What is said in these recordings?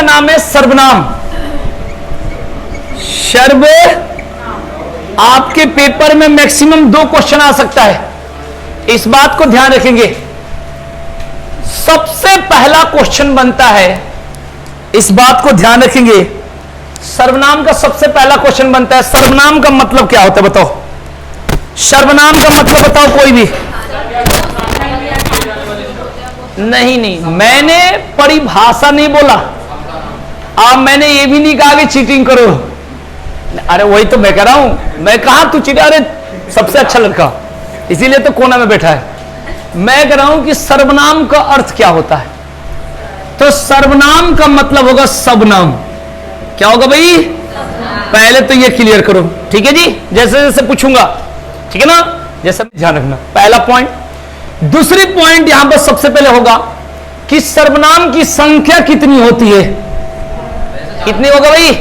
का नाम है सर्वनाम। सर्व आपके पेपर में मैक्सिमम 2 क्वेश्चन आ सकता है, इस बात को ध्यान रखेंगे। सबसे पहला क्वेश्चन बनता है, इस बात को ध्यान रखेंगे, सर्वनाम का सबसे पहला क्वेश्चन बनता है, सर्वनाम का मतलब क्या होता है बताओ? सर्वनाम का मतलब बताओ कोई भी। नहीं, मैंने परिभाषा नहीं बोला। अब मैंने ये भी नहीं कहा कि चीटिंग करो। अरे वही तो मैं कह रहा हूं, मैं कहा तू चीटिंग, अरे सबसे अच्छा लड़का, इसीलिए तो कोना में बैठा है। मैं कह रहा हूं कि सर्वनाम का अर्थ क्या होता है। तो सर्वनाम का मतलब होगा सबनाम। क्या होगा भाई? पहले तो ये क्लियर करो, ठीक है जी, जैसे जैसे पूछूंगा, ठीक है ना, जैसे ध्यान रखना। पहला पॉइंट। दूसरी पॉइंट यहां पर सबसे पहले होगा कि सर्वनाम की संख्या कितनी होती है। कितनी होगा भाई?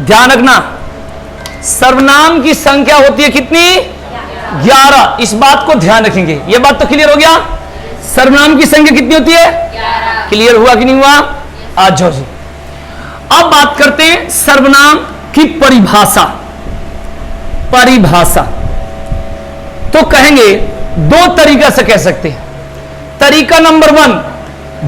ध्यान रखना, सर्वनाम की संख्या होती है कितनी? 11। इस बात को ध्यान रखेंगे। यह बात तो क्लियर हो गया, सर्वनाम की संख्या कितनी होती है? 11। क्लियर हुआ कि नहीं हुआ? आज जाओ जी। अब बात करते हैं सर्वनाम की परिभाषा। परिभाषा तो कहेंगे 2 तरीका से कह सकते हैं। तरीका नंबर 1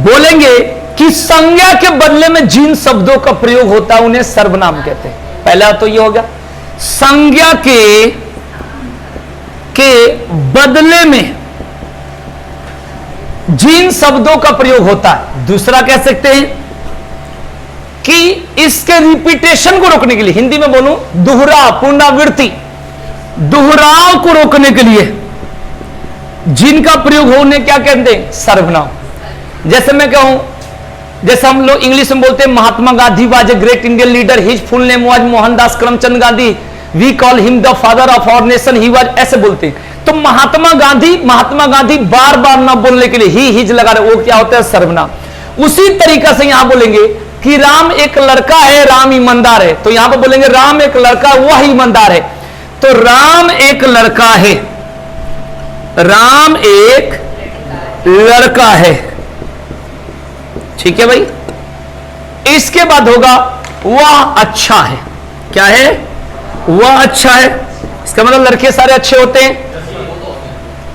बोलेंगे कि संज्ञा के बदले में जिन शब्दों का प्रयोग होता है उन्हें सर्वनाम कहते हैं। पहला तो यह होगा संज्ञा के बदले में जिन शब्दों का प्रयोग होता है। दूसरा कह सकते हैं कि इसके रिपीटेशन को रोकने के लिए, हिंदी में बोलूं दोहराव, पुनरावृत्ति, दोहराव को रोकने के लिए जिनका प्रयोग हो उन्हें क्या कहते हैं? सर्वनाम। जैसे मैं कहूं, जैसे हम लोग इंग्लिश में बोलते हैं Mahatma Gandhi was a great Indian leader, his full name was Mohandas Karamchand Gandhi, we call him the father of our nation, he was, ऐसे बोलते हैं। तो महात्मा गांधी बार बार ना बोलने के लिए ही हिज लगा रहे, वो क्या होता है? सर्वनाम। उसी तरीका से यहां बोलेंगे कि राम एक लड़का है, राम ईमानदार है, तो यहां पर बोलेंगे राम एक लड़का, वह ईमानदार है। तो राम एक लड़का है, राम एक लड़का है, ठीक है भाई। इसके बाद होगा वह अच्छा है। क्या है? वह अच्छा है। इसका मतलब लड़के सारे अच्छे होते हैं,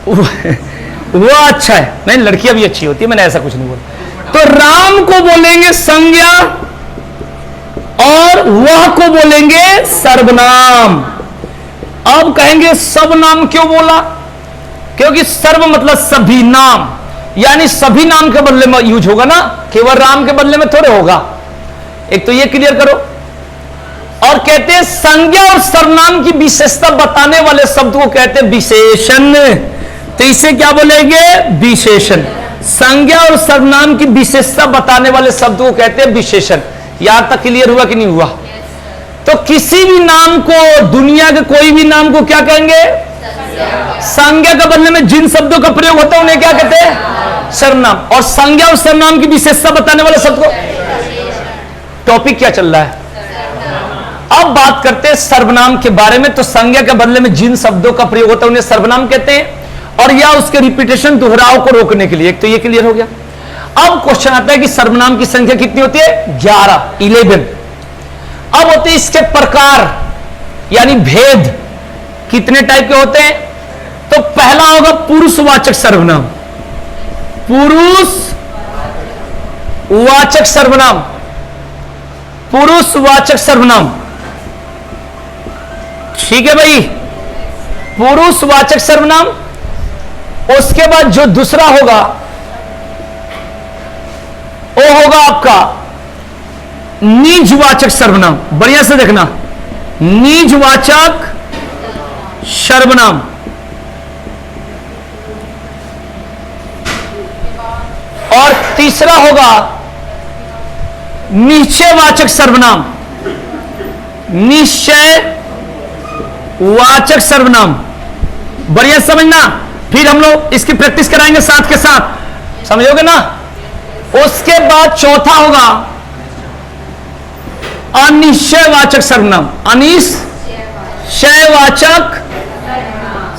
वह अच्छा है। नहीं, लड़कियां भी अच्छी होती है, मैंने ऐसा कुछ नहीं बोला। तो राम को बोलेंगे संज्ञा और वह को बोलेंगे सर्वनाम। अब कहेंगे सबनाम क्यों बोला? क्योंकि सर्व मतलब सभी नाम, यानी सभी नाम के बदले में यूज होगा ना, केवल राम के बदले में थोड़े होगा। एक तो ये क्लियर करो। और कहते हैं संज्ञा और सर्वनाम की विशेषता बताने वाले शब्द को कहते हैं विशेषण। तो इसे क्या बोलेंगे? विशेषण। संज्ञा और सर्वनाम की विशेषता बताने वाले शब्द को कहते हैं विशेषण। यहां तक क्लियर हुआ कि नहीं हुआ? तो किसी भी नाम को, दुनिया के कोई भी नाम को क्या कहेंगे? संज्ञा के बदले में जिन शब्दों का प्रयोग होता है उन्हें क्या कहते हैं? सर्वनाम। और संज्ञा और सर्वनाम की विशेषता बताने वाले शब्द को, टॉपिक क्या चल रहा है? अब बात करते हैं सर्वनाम के बारे में। तो संज्ञा के बदले में जिन शब्दों का प्रयोग होता है उन्हें सर्वनाम कहते हैं, और या उसके रिपीटेशन, दोहराव को रोकने के लिए। एक तो ये क्लियर हो गया। अब क्वेश्चन आता है कि सर्वनाम की संख्या कितनी होती है? 11। अब होते हैं इसके प्रकार, यानी भेद। कितने टाइप के होते हैं? तो पहला होगा पुरुषवाचक सर्वनाम। पुरुषवाचक सर्वनाम, पुरुषवाचक सर्वनाम, ठीक है भाई, पुरुषवाचक सर्वनाम। उसके बाद जो दूसरा होगा वो होगा आपका निजवाचक सर्वनाम। बढ़िया से देखना, निजवाचक सर्वनाम। और तीसरा होगा निश्चयवाचक सर्वनाम। निश्चयवाचक सर्वनाम, बढ़िया समझना। फिर हम लोग इसकी प्रैक्टिस कराएंगे साथ के साथ, समझोगे ना। उसके बाद चौथा होगा अनिश्चयवाचक सर्वनाम। अनिश्चयवाचक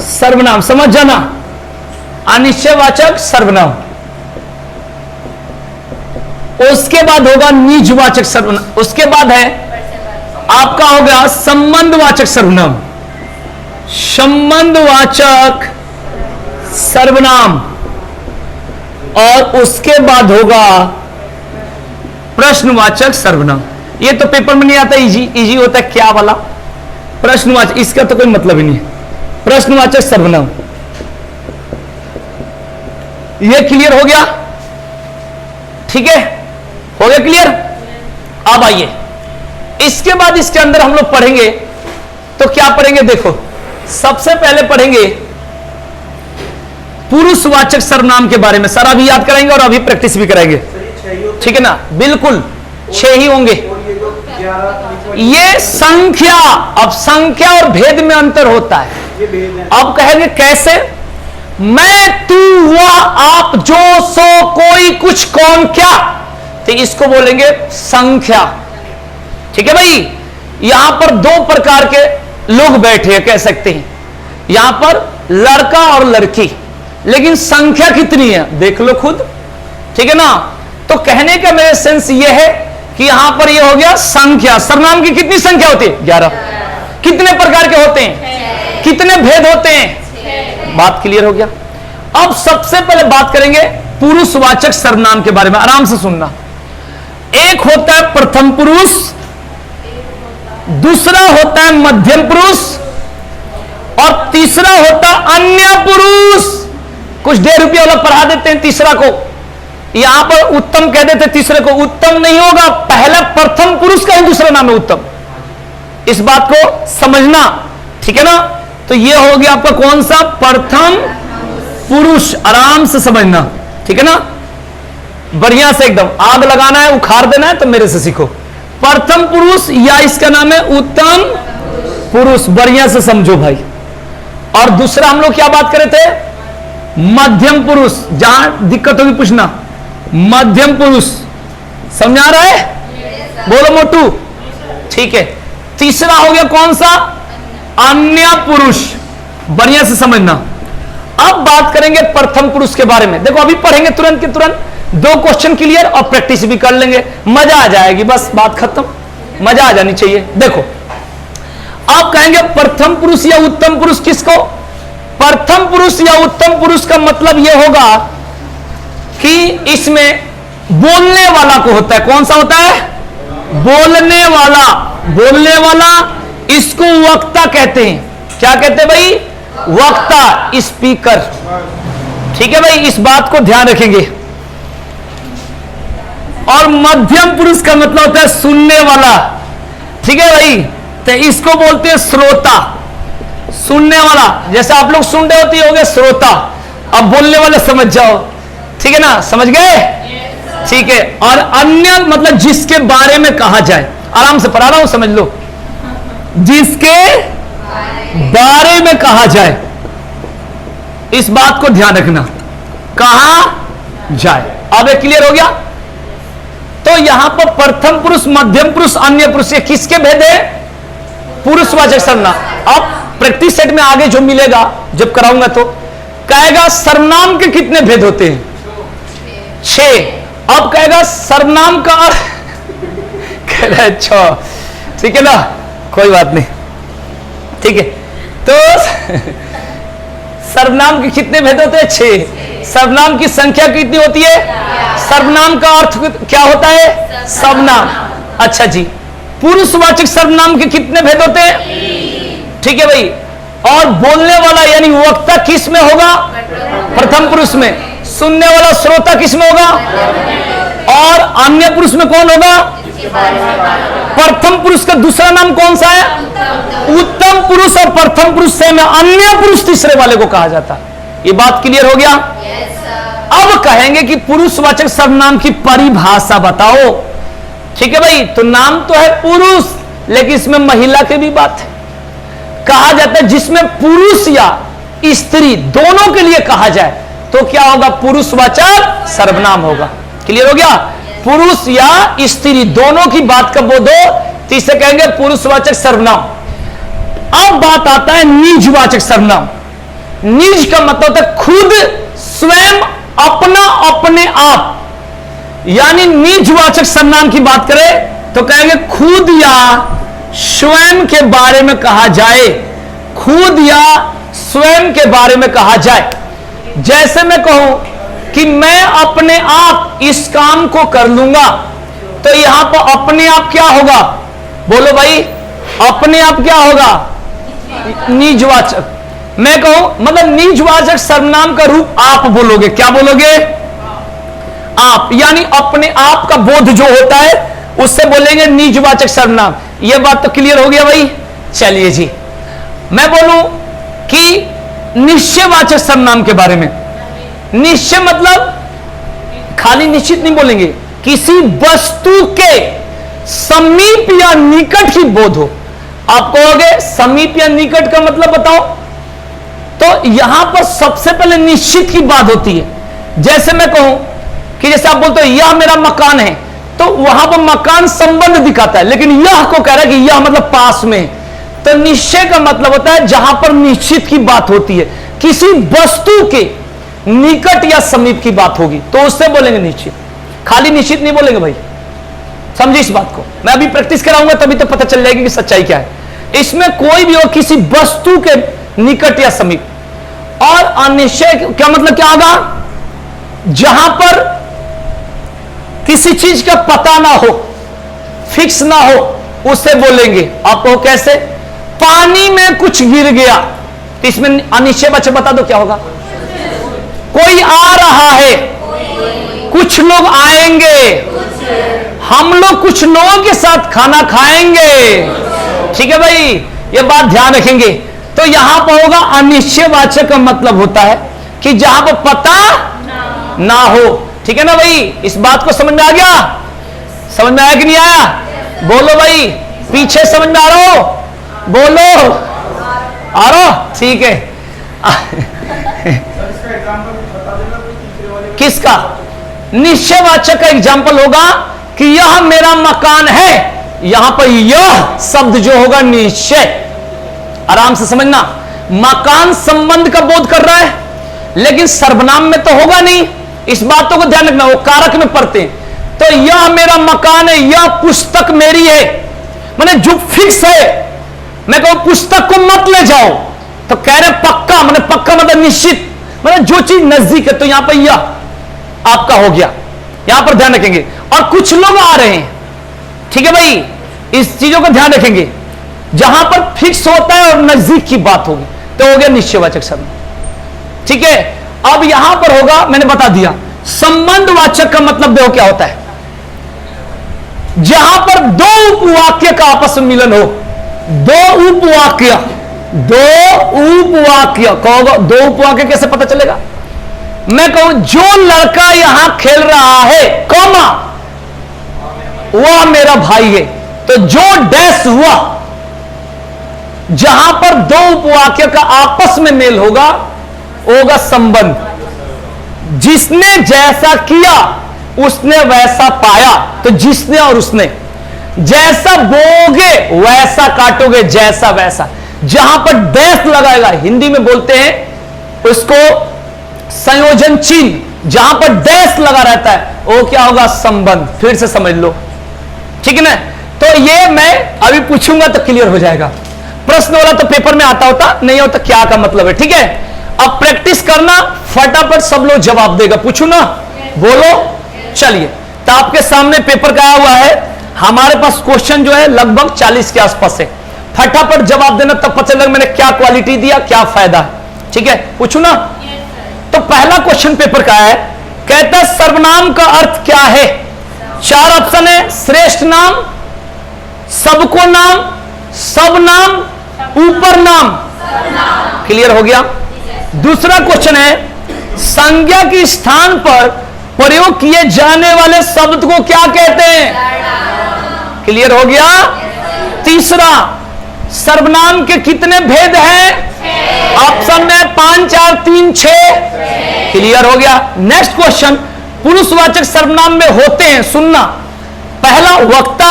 सर्वनाम, समझ जाना, अनिश्चयवाचक सर्वनाम। उसके बाद होगा निजवाचक सर्वनाम, उसके बाद है आपका होगा संबंधवाचक सर्वनाम, संबंधवाचक सर्वनाम, और उसके बाद होगा प्रश्नवाचक सर्वनाम। ये तो पेपर में नहीं आता, इजी इजी होता है क्या वाला प्रश्नवाचक, इसका तो कोई मतलब ही नहीं है। प्रश्नवाचक सर्वनाम, ये क्लियर हो गया? ठीक है, हो गया क्लियर? अब आइए इसके बाद इसके अंदर हम लोग पढ़ेंगे तो क्या पढ़ेंगे, देखो सबसे पहले पढ़ेंगे पुरुषवाचक सर्वनाम के बारे में। सर अभी याद कराएंगे और अभी प्रैक्टिस भी कराएंगे, ठीक है ना? बिल्कुल 6 ही होंगे। ये संख्या, अब संख्या और भेद में अंतर होता है। अब कहेंगे कैसे? मैं, तू, वह, आप, जो, सो, कोई, कुछ, कौन, क्या, तो इसको बोलेंगे संख्या। ठीक है भाई? यहां पर 2 प्रकार के लोग बैठे हैं, कह सकते हैं, यहां पर लड़का और लड़की, लेकिन संख्या कितनी है देख लो खुद, ठीक है ना? तो कहने का मेरा सेंस यह है कि यहां पर यह हो गया संख्या। सर्वनाम की कितनी संख्या होती है? 11। कितने प्रकार के होते हैं? कितने भेद होते हैं? बात क्लियर हो गया? अब सबसे पहले बात करेंगे पुरुषवाचक सर्वनाम के बारे में, आराम से सुनना। एक होता है प्रथम पुरुष, दूसरा होता है मध्यम पुरुष, और तीसरा होता है अन्य पुरुष। कुछ 1.5 रुपया वाला पढ़ा देते हैं तीसरा को, यहां पर उत्तम कह देते, तीसरे को उत्तम नहीं होगा, पहला प्रथम पुरुष का ही दूसरा नाम है उत्तम। इस बात को समझना, ठीक है ना? तो यह हो गया आपका कौन सा? प्रथम पुरुष। आराम से समझना, ठीक है ना? बढ़िया से एकदम आग लगाना है, उखाड़ देना है तो मेरे से सीखो। प्रथम पुरुष या इसका नाम है उत्तम पुरुष, बढ़िया से समझो भाई। और दूसरा हम लोग क्या बात कर रहे थे? मध्यम पुरुष। जहां दिक्कत होगी पूछना, मध्यम पुरुष। समझा रहा है? बोलो मोटू, ठीक है। तीसरा हो गया कौन सा? अन्य पुरुष। बढ़िया से समझना। अब बात करेंगे प्रथम पुरुष के बारे में। देखो अभी पढ़ेंगे तुरंत के तुरंत, 2 क्वेश्चन क्लियर और प्रैक्टिस भी कर लेंगे, मजा आ जाएगी, बस बात खत्म, मजा आ जानी चाहिए। देखो आप कहेंगे प्रथम पुरुष या उत्तम पुरुष किसको? प्रथम पुरुष या उत्तम पुरुष का मतलब यह होगा कि इसमें बोलने वाला को होता है। कौन सा होता है? बोलने वाला। बोलने वाला, इसको वक्ता कहते हैं। क्या कहते हैं भाई? वक्ता, स्पीकर। ठीक है भाई, इस बात को ध्यान रखेंगे। और मध्यम पुरुष का मतलब होता है सुनने वाला। ठीक है भाई, तो इसको बोलते हैं श्रोता। सुनने वाला, जैसे आप लोग सुन रहे होते होगे श्रोता, अब बोलने वाला समझ जाओ, ठीक है ना? समझ गए? ठीक है। और अन्य मतलब जिसके बारे में कहा जाए, आराम से पढ़ा रहा हूं, समझ लो, जिसके बारे में कहा जाए, इस बात को ध्यान रखना, कहा जाए। अब ये क्लियर हो गया? तो यहां पर प्रथम पुरुष, मध्यम पुरुष, अन्य पुरुष, ये किसके भेद है? पुरुषवाचक सर्वनाम। अब प्रैक्टिस सेट में आगे जो मिलेगा जब कराऊंगा तो कहेगा सर्वनाम के कितने भेद होते हैं? 6। अब कहेगा सर्वनाम का कह रहा है 6, ठीक है ना? कोई बात नहीं, ठीक है। तो सर्वनाम के कितने भेद होते हैं? 6। सर्वनाम की संख्या कितनी होती है? सर्वनाम का अर्थ क्या होता है? सर्वनाम। अच्छा जी, पुरुषवाचक सर्वनाम के कितने भेद होते हैं? ठीक है भाई। और बोलने वाला यानी वक्ता किस में होगा? प्रथम पुरुष में। सुनने वाला श्रोता किस में होगा? और अन्य पुरुष में कौन होगा? प्रथम पुरुष का दूसरा नाम कौन सा है? उत्तम पुरुष। और प्रथम पुरुष से में अन्य पुरुष तीसरे वाले को कहा जाता है। ये बात क्लियर हो गया? अब कहेंगे कि पुरुषवाचक सर्वनाम की परिभाषा बताओ। ठीक है भाई, तो नाम तो है पुरुष, लेकिन इसमें महिला की भी बात है। कहा जाता है जिसमें पुरुष या स्त्री दोनों के लिए कहा जाए तो क्या होगा? पुरुषवाचक सर्वनाम होगा। क्लियर हो गया? पुरुष या स्त्री दोनों की बात का बोधो, तीसरे कहेंगे पुरुषवाचक सर्वनाम। अब बात आता है निजवाचक सर्वनाम। निज का मतलब होता है खुद, स्वयं, अपना, अपने आप। यानी निजवाचक सर्वनाम की बात करें तो कहेंगे खुद या स्वयं के बारे में कहा जाए, खुद या स्वयं के बारे में कहा जाए। जैसे मैं कहूं कि मैं अपने आप इस काम को कर लूंगा, तो यहां पर अपने आप क्या होगा? बोलो भाई, अपने आप क्या होगा? निजवाचक। मैं कहूं मतलब निजवाचक सर्वनाम का रूप आप बोलोगे, क्या बोलोगे? आप, यानी अपने आप का बोध जो होता है उससे बोलेंगे निजवाचक सर्वनाम। यह बात तो क्लियर हो गया भाई? चलिए जी, मैं बोलूं कि निश्चयवाचक सर्वनाम के बारे में। निश्चय मतलब खाली निश्चित नहीं बोलेंगे, किसी वस्तु के समीप या निकट की बोध हो। आप कहोगे समीप या निकट का मतलब बताओ, तो यहां पर सबसे पहले निश्चित की बात होती है। जैसे मैं कहूं कि जैसे आप बोलते हो यह मेरा मकान है, तो वहां पर मकान संबंध दिखाता है, लेकिन यह को कह रहा है कि यह मतलब पास में है। तो निश्चय का मतलब होता है जहां पर निश्चित की बात होती है, किसी वस्तु के निकट या समीप की बात होगी तो उससे बोलेंगे निश्चित। खाली निश्चित नहीं बोलेंगे भाई, समझिए इस बात को। मैं अभी प्रैक्टिस कराऊंगा तभी तो पता चल जाएगी कि सच्चाई क्या है। इसमें कोई भी हो, किसी वस्तु के निकट या समीप। और अनिश्चय क्या मतलब क्या होगा? जहां पर किसी चीज का पता ना हो, फिक्स ना हो, उसे बोलेंगे। आपको कैसे? पानी में कुछ गिर गया, तो इसमें अनिश्चयवाचक बता दो क्या होगा? कोई आ रहा है, कुछ लोग आएंगे, हम लोग कुछ लोगों के साथ खाना खाएंगे। ठीक है भाई, ये बात ध्यान रखेंगे। तो यहां पर होगा अनिश्चयवाचक का मतलब होता है कि जहां पर पता ना हो। ठीक है ना भाई? इस बात को समझ में आ गया? समझ में आया कि नहीं आया? बोलो भाई, पीछे समझ में आ रहा हो? बोलो, आ रहा? ठीक है। किसका? निश्चयवाचक का एग्जाम्पल होगा कि यह मेरा मकान है, यहां पर यह शब्द जो होगा निश्चय। आराम से समझना, मकान संबंध का बोध कर रहा है, लेकिन सर्वनाम में तो होगा नहीं। इस बातों को ध्यान रखना, वो कारक में पढ़ते हैं। तो यह मेरा मकान है, यह पुस्तक मेरी है, माने जो फिक्स है। मैं कहूं पुस्तक को मत ले जाओ, तो कह रहे पक्का, माने पक्का मतलब निश्चित, माने जो चीज नजदीक है। तो यहां पर यह आपका हो गया, यहां पर ध्यान रखेंगे। और कुछ लोग आ रहे हैं, ठीक है भाई, इस चीजों को ध्यान रखेंगे। जहां पर फिक्स होता है और नजदीक की बात होगी तो हो गया निश्चयवाचक शब्द। ठीक है, अब यहां पर होगा, मैंने बता दिया, संबंधवाचक का मतलब देखो क्या होता है। जहां पर दो उपवाक्य का आपस में मिलन हो, दो उपवाक्य कहोगे, दो उपवाक्य कैसे पता चलेगा? मैं कहूं जो लड़का यहां खेल रहा है, कौमा, वह मेरा भाई है, तो जो डैश हुआ, जहां पर दो उपवाक्य का आपस में मेल होगा होगा संबंध। जिसने जैसा किया उसने वैसा पाया, तो जिसने और उसने, जैसा बोगे वैसा काटोगे, जैसा वैसा। जहां पर डैश लगाएगा, हिंदी में बोलते हैं उसको संयोजन चिन्ह, जहां पर डैश लगा रहता है वो क्या होगा? संबंध। फिर से समझ लो, ठीक है ना? तो ये मैं अभी पूछूंगा तो क्लियर हो जाएगा। प्रश्न वाला तो पेपर में आता होता, नहीं होता क्या का मतलब है। ठीक है, अब प्रैक्टिस करना, फटाफट सब लोग जवाब देगा। पूछू ना? बोलो। चलिए, तो आपके सामने पेपर का आया हुआ है, हमारे पास क्वेश्चन जो है लगभग 40 के आसपास है। फटाफट जवाब देना, तब पता चलेगा मैंने क्या क्वालिटी दिया, क्या फायदा है। ठीक है, पूछू ना? तो पहला क्वेश्चन पेपर का है, कहता है सर्वनाम का अर्थ क्या है? 4 ऑप्शन है, श्रेष्ठ नाम, सबको नाम, सब नाम, ऊपर नाम। क्लियर हो गया? दूसरा क्वेश्चन है, संज्ञा के स्थान पर प्रयोग किए जाने वाले शब्द को क्या कहते हैं? क्लियर हो गया? तीसरा, सर्वनाम के कितने भेद हैं? ऑप्शन में 5, 4, 3, 6। क्लियर हो गया? नेक्स्ट क्वेश्चन, पुरुषवाचक सर्वनाम में होते हैं, सुनना, पहला वक्ता,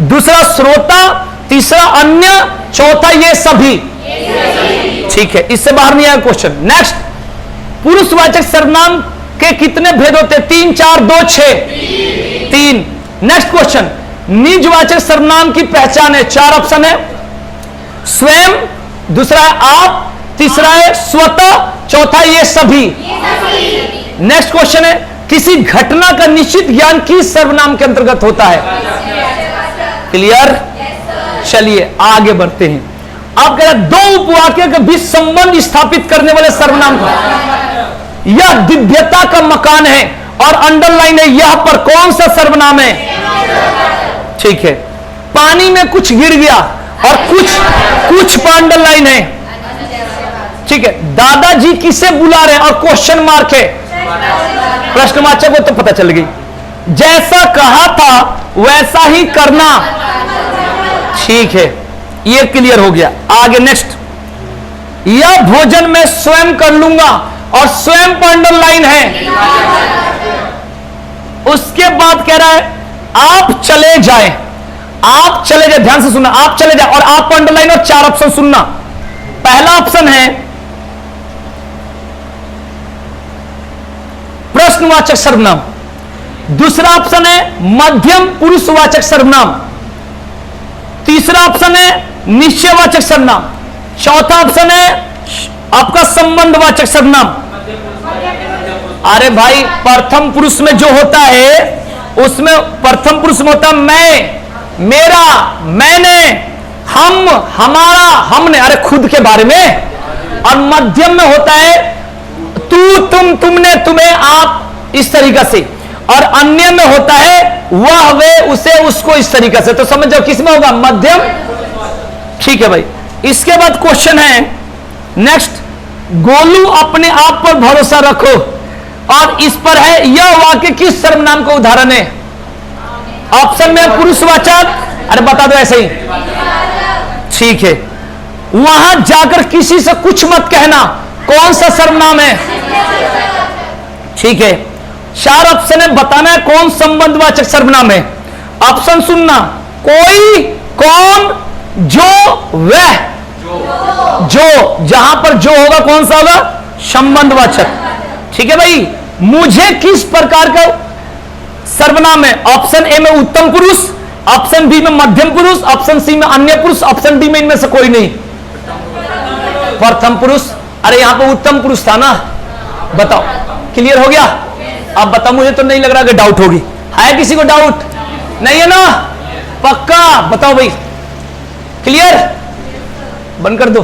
दूसरा श्रोता, तीसरा अन्य, चौथा ये सभी। ठीक है, इससे बाहर नहीं आया क्वेश्चन। नेक्स्ट, पुरुषवाचक सर्वनाम के कितने भेद होते? 3, 4, 2, 6, 3। नेक्स्ट क्वेश्चन, निजवाचक सर्वनाम की पहचान है। 4 ऑप्शन है। स्वयं, दूसरा है आप, तीसरा है स्वतः, चौथा ये सभी। नेक्स्ट क्वेश्चन है, किसी घटना का निश्चित ज्ञान किस सर्वनाम के अंतर्गत होता है? क्लियर? चलिए आगे बढ़ते हैं। आप कह रहे हैं 2 उपवाक्य के बीच संबंध स्थापित करने वाले सर्वनाम का, यह दिव्यता का मकान है और अंडरलाइन है, यह पर कौन सा सर्वनाम है? ठीक है। पानी में कुछ गिर गया और कुछ पर अंडरलाइन है। ठीक है। दादाजी किसे बुला रहे हैं और क्वेश्चन मार्क है, प्रश्नवाचक को तो पता चल गई। जैसा कहा था वैसा ही करना। ठीक है, ये क्लियर हो गया। आगे नेक्स्ट, यह भोजन मैं स्वयं कर लूंगा और स्वयं पर अंडरलाइन है। उसके बाद कह रहा है आप चले जाएं, आप चले जाए, ध्यान से सुनना, आप चले जाए और आप पर अंडरलाइन और 4 ऑप्शन सुनना। पहला ऑप्शन है प्रश्नवाचक सर्वनाम, दूसरा ऑप्शन है मध्यम पुरुषवाचक सर्वनाम, तीसरा ऑप्शन है निश्चयवाचक सर्वनाम, चौथा ऑप्शन है आपका संबंधवाचक सर्वनाम। अरे भाई, प्रथम पुरुष में जो होता है उसमें प्रथम पुरुष में होता है मैं, मेरा, मैंने, हम, हमारा, हमने, अरे खुद के बारे में। और मध्यम में होता है तू, तुम, तुमने, तुम्हें, आप, इस तरीका से। और अन्य में होता है वह, वे, उसे, उसको, इस तरीका से। तो समझ जाओ किस में होगा? मध्यम। ठीक है भाई। इसके बाद क्वेश्चन है नेक्स्ट, गोलू अपने आप पर भरोसा रखो, और इस पर है यह वाक्य किस सर्वनाम का उदाहरण है? ऑप्शन में पुरुषवाचक, अरे बता दो ऐसे ही। ठीक है। वहां जाकर किसी से कुछ मत कहना, कौन सा सर्वनाम है? ठीक है। 4 ऑप्शन है, बताना है कौन संबंधवाचक सर्वनाम है। ऑप्शन सुनना, कोई, कौन, जो, वह। जो, जहां पर जो होगा कौन सा होगा? संबंधवाचक। ठीक है भाई। मुझे किस प्रकार का सर्वनाम है? ऑप्शन ए में उत्तम पुरुष, ऑप्शन बी में मध्यम पुरुष, ऑप्शन सी में अन्य पुरुष, ऑप्शन डी में इनमें से कोई नहीं। प्रथम पुरुष। अरे यहां पर उत्तम पुरुष था ना, बताओ। क्लियर हो गया? अब बताओ, मुझे तो नहीं लग रहा कि डाउट होगी। है किसी को डाउट? नहीं है ना? पक्का बताओ भाई। क्लियर? बंद कर दो।